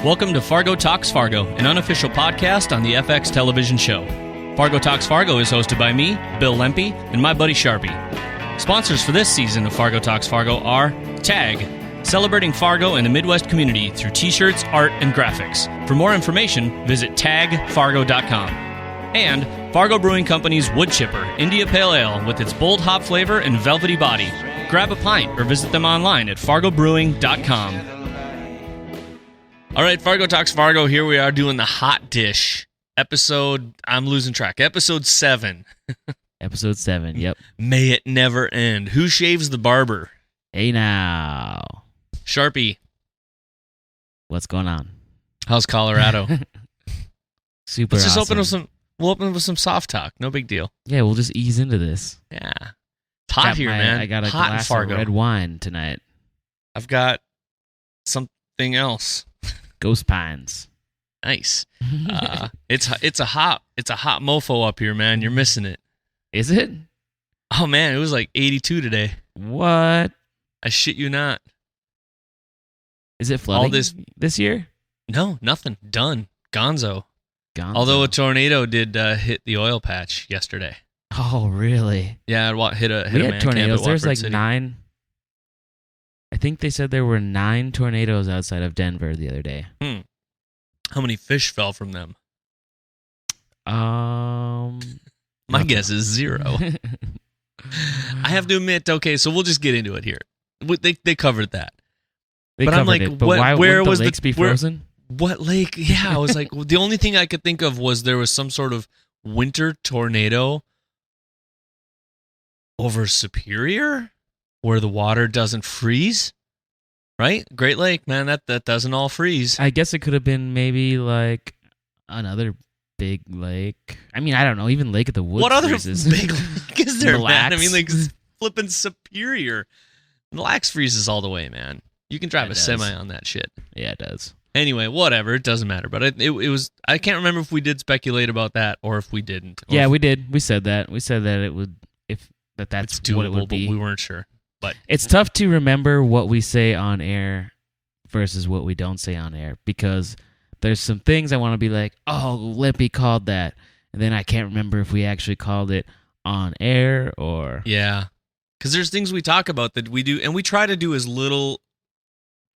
Welcome to Fargo Talks Fargo, an unofficial podcast on the FX television show. Fargo Talks Fargo is hosted by me, Bill Lempe, and my buddy Charpie. Sponsors for this season of Fargo Talks Fargo are TAG, celebrating Fargo and the Midwest community through t-shirts, art, and graphics. For more information, visit tagfargo.com. And Fargo Brewing Company's Wood Chipper India Pale Ale with its bold hop flavor and velvety body. Grab a pint or visit them online at fargobrewing.com. All right, Fargo Talks Fargo, here we are doing the Hotdish episode, I'm losing track, episode 7. Episode 7, yep. May it never end. Who shaves the barber? Hey now. Charpie. What's going on? How's Colorado? Super Let's just awesome. we'll open with some soft talk, no big deal. Yeah, we'll just ease into this. Yeah. It's hot here, man. I got a hot glass in Fargo. of red wine tonight. I've got something else. Ghost Pines. Nice. It's a hot mofo up here, man. You're missing it. Is it? Oh man, it was like 82 today. What? I shit you not. Is it flooding All this year? No, nothing. Done. Gonzo. Although a tornado did hit the oil patch yesterday. Oh, really? Yeah, it hit a we man had tornadoes. camp at There's Watford like City. 9. I think they said there were 9 tornadoes outside of Denver the other day. How many fish fell from them? My My guess is 0. I have to admit, okay, so we'll just get into it here. They covered that. But I'm like, it. But where wouldn't was the lakes be frozen? What lake? Yeah, I was like, the only thing I could think of was there was some sort of winter tornado over Superior where the water doesn't freeze, right? Great Lake, man, that doesn't all freeze. I guess it could have been maybe like another big lake. I mean, I don't know. Even Lake of the Woods What other freezes. big lake is there, Mille man? I Lacs. mean, like flipping Superior. Mille Lacs freezes all the way, man. You can drive It a does. semi on that shit. Yeah, it does. Anyway, whatever. It doesn't matter. But it was. I can't remember if we did speculate about that or if we didn't. Or Yeah, if we did. We said that. We said that it would. That's it's doable, what it would but be. we weren't sure. But It's tough to remember what we say on air versus what we don't say on air because there's some things I want to be like, oh, Lippy called that, and then I can't remember if we actually called it on air or. yeah, because there's things we talk about that we do, and we try to do as little,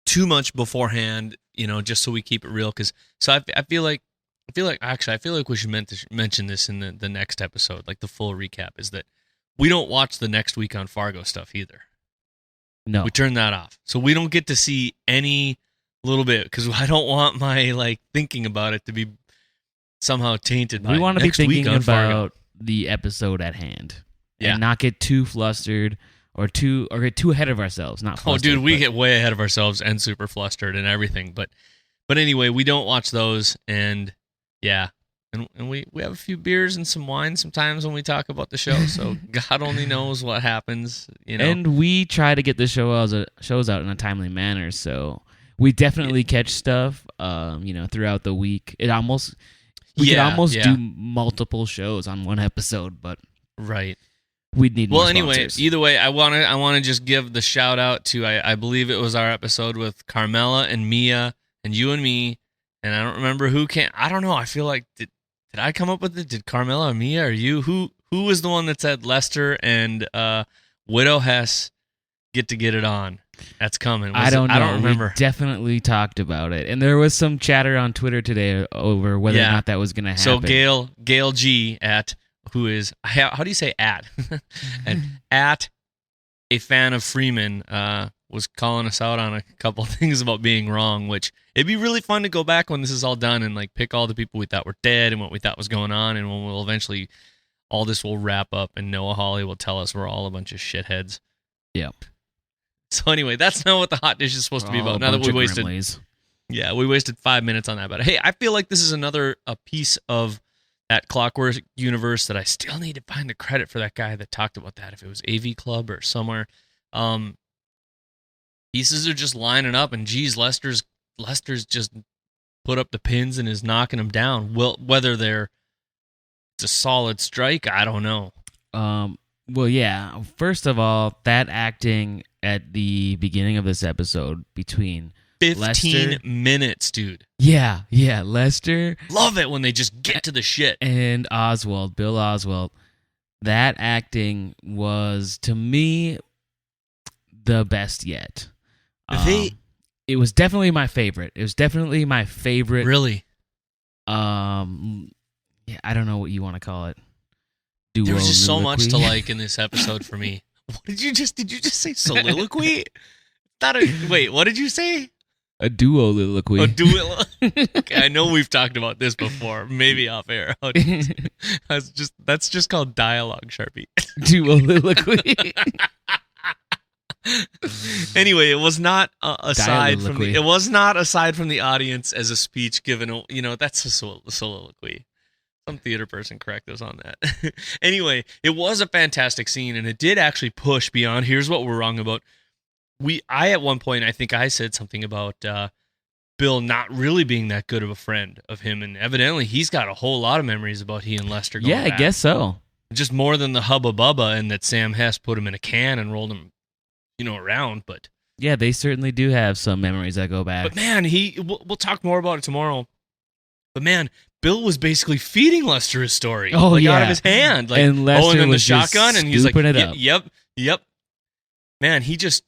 too much beforehand, just so we keep it real. I feel like we should mention this in the next episode, like the full recap, is that we don't watch the next week on Fargo stuff either. No. We turn that off. So we don't get to see any little bit because I don't want my thinking about it to be somehow tainted by We want to be next week thinking on Fargo. about the episode at hand Yeah. and not get too flustered or get too ahead of ourselves. Not Oh, flustered, dude, we but- get way ahead of ourselves and super flustered and everything. But anyway, we don't watch those, and yeah. And we have a few beers and some wine sometimes when we talk about the show, so God only knows what happens, And we try to get the shows out in a timely manner, so we definitely catch stuff, throughout the week. We could almost do multiple shows on one episode, but right. we'd need more Anyway, sponsors. either way, I want to just give the shout out to I believe it was our episode with Carmela and Mia and you and me, and I don't remember who came. I don't know. I feel like did I come up with it? Did Carmela or Mia or you? Who was the one that said Lester and Widow Hess get it on? That's coming. I don't know. I don't remember. We definitely talked about it, and there was some chatter on Twitter today over whether or not that was going to happen. So Gail G at who is how do you say at and at a fan of Freeman was calling us out on a couple of things about being wrong, which it'd be really fun to go back when this is all done and pick all the people we thought were dead and what we thought was going on, and when we'll eventually all this will wrap up and Noah Hawley will tell us we're all a bunch of shitheads. Yeah. So anyway, that's not what the hot dish is supposed to be about. Now that we wasted 5 minutes on that, but hey, I feel like this is a piece of that Clockwork universe that I still need to find the credit for that guy that talked about that. If it was AV Club or somewhere, pieces are just lining up, and geez, Lester's just put up the pins and is knocking them down. Well, whether it's a solid strike, I don't know. Well, yeah. First of all, that acting at the beginning of this episode between 15 minutes, dude. Yeah, Lester. Love it when they just get to the shit. And Bill Oswald. That acting was, to me, the best yet. It was definitely my favorite. Really? Yeah, I don't know what you want to call it. There was just so much to like in this episode for me. Did you just say soliloquy? Wait, what did you say? A duoliloquy. Okay, I know we've talked about this before, maybe off air. That's just called dialogue, Sharpie. Duoliloquy. Anyway, it was not aside from the audience as a speech given. That's a soliloquy. Some theater person correct us on that. Anyway, it was a fantastic scene, and it did actually push beyond. Here's what we're wrong about. I at one point, I think I said something about Bill not really being that good of a friend of him, and evidently he's got a whole lot of memories about he and Lester going back. I guess so. Just more than the Hubba Bubba, and that Sam Hess put him in a can and rolled him, around. But yeah, they certainly do have some memories that go back. But man, we'll talk more about it tomorrow. But man, Bill was basically feeding Lester his story. Oh, out of his hand. And Lester and then was the shotgun, and he's like, it up. Yep. Man, he just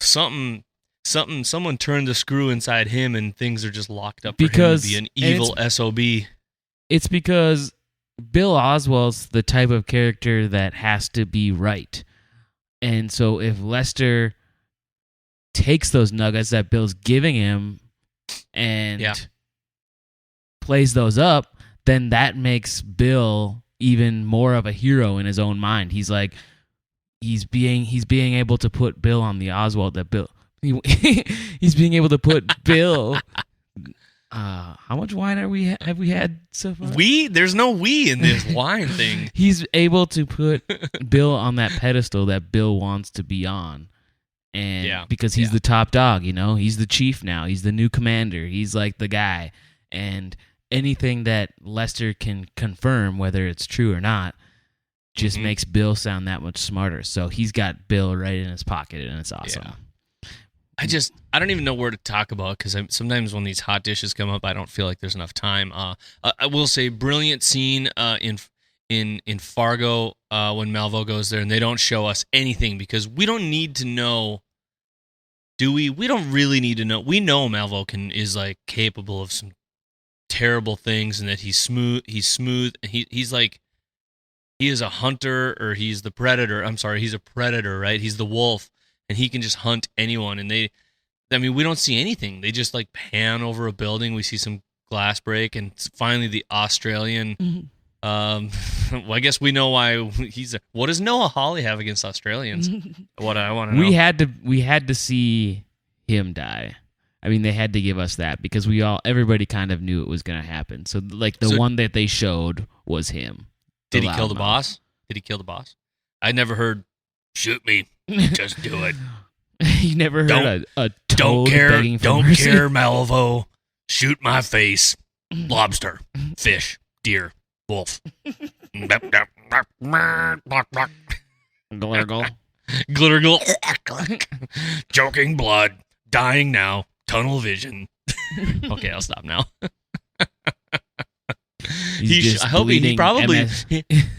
someone turned the screw inside him, and things are just locked up for him to be an evil SOB. It's because Bill Oswald's the type of character that has to be right. And so if Lester takes those nuggets that Bill's giving him and plays those up, then that makes Bill even more of a hero in his own mind. He's like, he's being able to put Bill on the Oswald that Bill. He's being able to put Bill. How much wine have we had so far? There's no we in this wine thing. He's able to put Bill on that pedestal that Bill wants to be on. And because he's the top dog, he's the chief now. He's the new commander. He's like the guy. And anything that Lester can confirm, whether it's true or not, just makes Bill sound that much smarter. So he's got Bill right in his pocket, and it's awesome. Yeah. I don't even know where to talk about, because sometimes when these hot dishes come up, I don't feel like there's enough time. I will say, brilliant scene in Fargo when Malvo goes there, and they don't show us anything because we don't need to know. Do we? We don't really need to know. We know Malvo is like capable of some terrible things, and that he's smooth. He's like, he is a hunter, or he's the predator. I'm sorry, he's a predator, right? He's the wolf. And he can just hunt anyone. And we don't see anything. They just like pan over a building. We see some glass break, and finally the Australian. Well, I guess we know why what does Noah Hawley have against Australians? What I want to know. We had to see him die. I mean, they had to give us that because everybody kind of knew it was going to happen. So like the one that they showed was him. Did he kill the boss? I never heard, shoot me. Just do it. You never heard a toad don't care, begging for don't mercy? care, Malvo. Shoot my face. Lobster, fish, deer, wolf. Glurgle. Choking blood, dying now, tunnel vision. Okay, I'll stop now. I hope he probably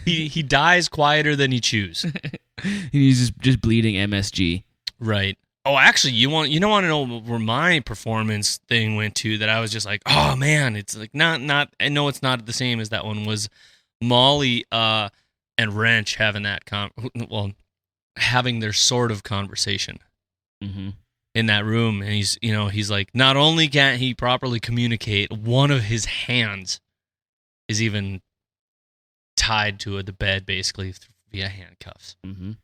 he dies quieter than he chews. He's just bleeding MSG. Right. Oh, actually, you want to know where my performance thing went to? That I was just like, oh man, it's like not. I know it's not the same as that one. Was Molly and Wrench having that having their sort of conversation in that room, and he's like, not only can't he properly communicate, one of his hands is even tied to the bed, basically via handcuffs. And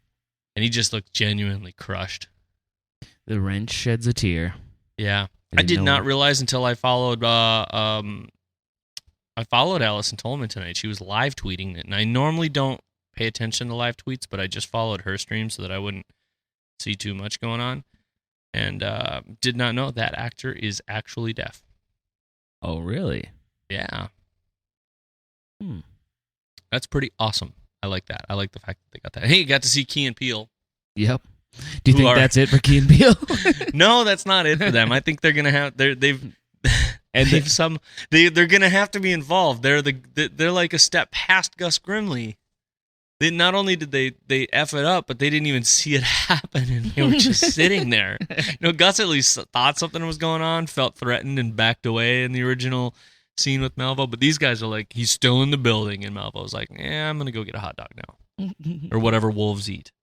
he just looked genuinely crushed. The Wrench sheds a tear. Yeah, I did not realize until I followed. I followed Allison Tolman tonight. She was live tweeting it, and I normally don't pay attention to live tweets, but I just followed her stream so that I wouldn't see too much going on, and did not know that actor is actually deaf. Oh, really? Yeah. That's pretty awesome. I like that. I like the fact that they got that. Hey, you got to see Key and Peele. Yep. Do you think that's it for Key and Peele? No, that's not it for them. I think they're gonna have they're gonna have to be involved. They're like a step past Gus Grimley. Not only did they F it up, but they didn't even see it happen, and they were just sitting there. Gus at least thought something was going on, felt threatened, and backed away in the original scene with Malvo. But these guys are like, he's still in the building, and Malvo's like, I'm going to go get a hot dog now. Or whatever wolves eat.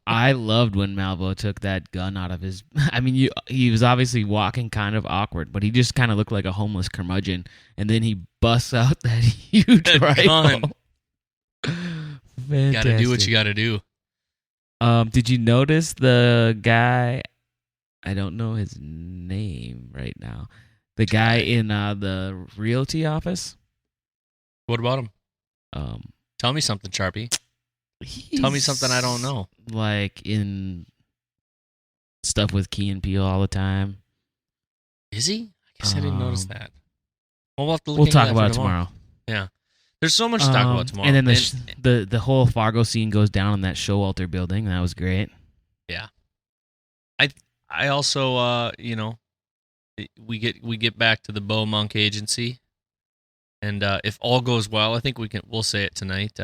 I loved when Malvo took that gun out of his... I mean, he was obviously walking kind of awkward, but he just kind of looked like a homeless curmudgeon, and then he busts out that huge rifle. Gun. Fantastic. Gotta do what you gotta do. Did you notice the guy? I don't know his name right now. The guy in the realty office. What about him? Tell me something, Charpie. Tell me something I don't know. Like in stuff with Key and Peele all the time. Is he? I guess I didn't notice that. Well, we'll have to look we'll into talk that about it tomorrow. Yeah. There's so much to talk about tomorrow. And then the whole Fargo scene goes down in that Showalter building. That was great. Yeah. I also we get back to the Bo Monk agency, and if all goes well, I think we'll say it tonight.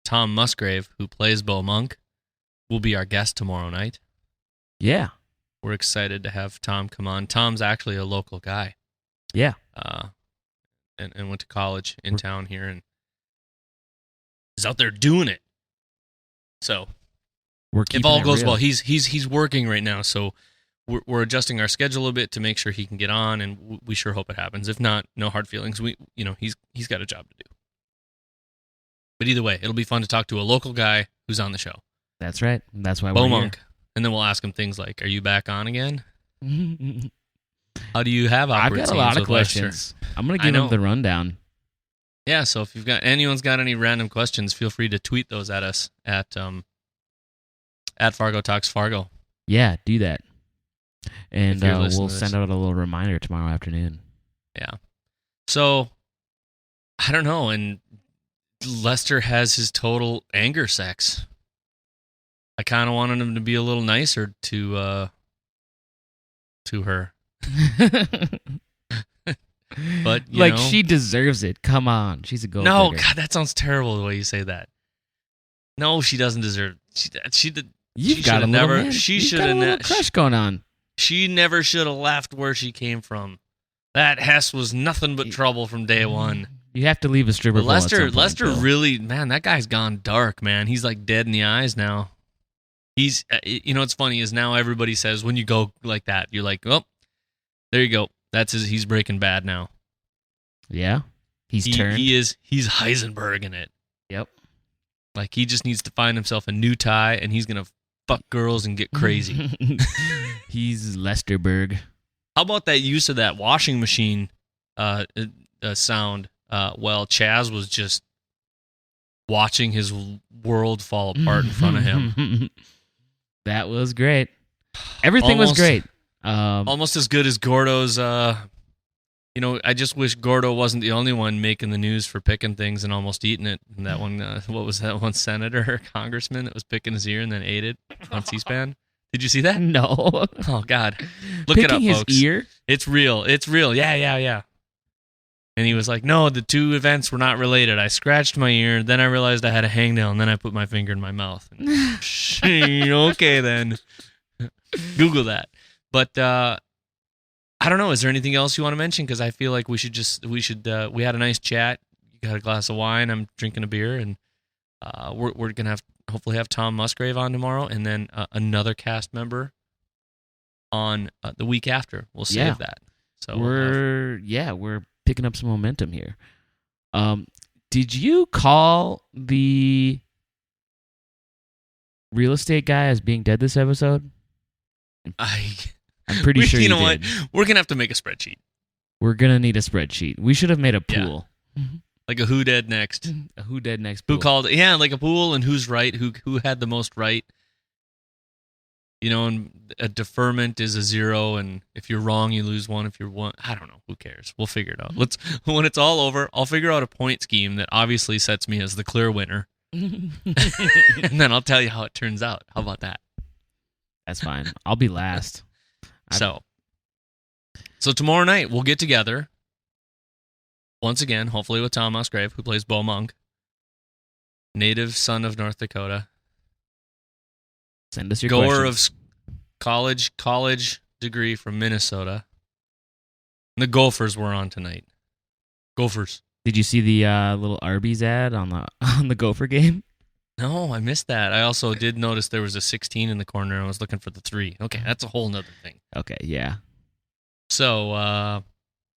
Tom Musgrave, who plays Bo Monk, will be our guest tomorrow night. Yeah. We're excited to have Tom come on. Tom's actually a local guy. Yeah. And went to college in town here and is out there doing it. So if all goes well, he's working right now, so we're adjusting our schedule a bit to make sure he can get on, and we sure hope it happens. If not, no hard feelings. He's got a job to do. But either way, it'll be fun to talk to a local guy who's on the show. That's right. That's why Bo we're Monk. here. And then we'll ask him things like, "Are you back on again? How do you have awkward I've got scenes a lot of with questions. Lester?" I'm going to give him the rundown. Yeah, so if anyone's got any random questions, feel free to tweet those at us at Fargo Talks Fargo. Yeah, do that. And we'll to send out a little reminder tomorrow afternoon. Yeah. So, I don't know, and Lester has his total anger sex. I kind of wanted him to be a little nicer to her. But she deserves it. Come on, she's a gold No, digger. God, that sounds terrible the way you say that. No, she doesn't deserve. You've got a little crush going on. She never should have left where she came from. That Hess was nothing but trouble from day one. You have to leave a stripper pole. Lester really, man, that guy's gone dark, man. He's like dead in the eyes now. He's, what's funny is now everybody says when you go like that, you're like, oh, there you go. He's Breaking Bad now. Yeah, he's turned. He's Heisenberg in it. Yep. Like he just needs to find himself a new tie, and he's gonna fuck girls and get crazy. He's Lesterberg. How about that use of that washing machine sound? While Chaz was just watching his world fall apart in front of him. That was great. Everything was great. Almost as good as Gordo's. I just wish Gordo wasn't the only one making the news for picking things and almost eating it. And that one, what was that one senator or congressman that was picking his ear and then ate it on C-SPAN? Did you see that? No. Oh, God. Look it up, his folks. Ear? It's real. It's real. Yeah. And he was like, no, the two events were not related. I scratched my ear, then I realized I had a hangnail, and then I put my finger in my mouth. Okay, then. Google that. But I don't know. Is there anything else you want to mention? Because I feel like we had a nice chat. You got a glass of wine. I'm drinking a beer, and we're going to hopefully have Tom Musgrave on tomorrow, and then another cast member on the week after. We'll save that. So we're picking up some momentum here. Did you call the real estate guy as being dead this episode? I'm pretty sure you did. What? We're going to have to make a spreadsheet. We're going to need a spreadsheet. We should have made a pool. Yeah. Like a who dead next. A who dead next pool. Who called it? Yeah, like a pool and who's right, who had the most right. And a deferment is a 0, and if you're wrong, you lose 1. If you're 1, I don't know. Who cares? We'll figure it out. When it's all over, I'll figure out a point scheme that obviously sets me as the clear winner. and then I'll tell you how it turns out. How about that? That's fine. I'll be last. So tomorrow night we'll get together once again, hopefully with Tom Musgrave, who plays Bo Monk, native son of North Dakota. Send us your goer questions. of college degree from Minnesota. And the Gophers were on tonight. Gophers. Did you see the little Arby's ad on the Gopher game? No, I missed that. I also did notice there was a 16 in the corner, and I was looking for the 3. Okay, that's a whole nother thing. Okay, yeah. So,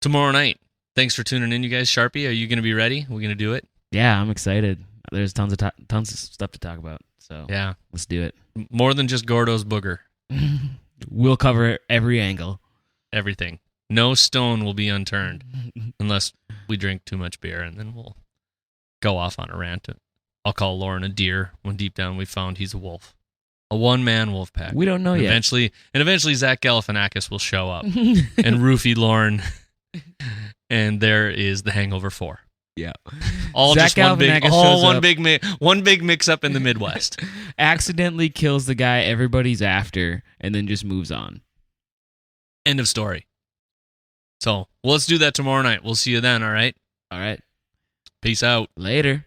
tomorrow night, thanks for tuning in, you guys. Charpie, are you going to be ready? We're going to do it? Yeah, I'm excited. There's tons of stuff to talk about, so yeah, let's do it. More than just Gordo's booger. We'll cover every angle. Everything. No stone will be unturned unless we drink too much beer, and then we'll go off on a rant. I'll call Lorne a deer when deep down we found he's a wolf. A one-man wolf pack. We don't know yet. Eventually Zach Galifianakis will show up and roofie Lorne, and there is the Hangover 4. Yeah. All Zach just one big mix-up in the Midwest. Accidentally kills the guy everybody's after, and then just moves on. End of story. So, let's do that tomorrow night. We'll see you then, all right? All right. Peace out. Later.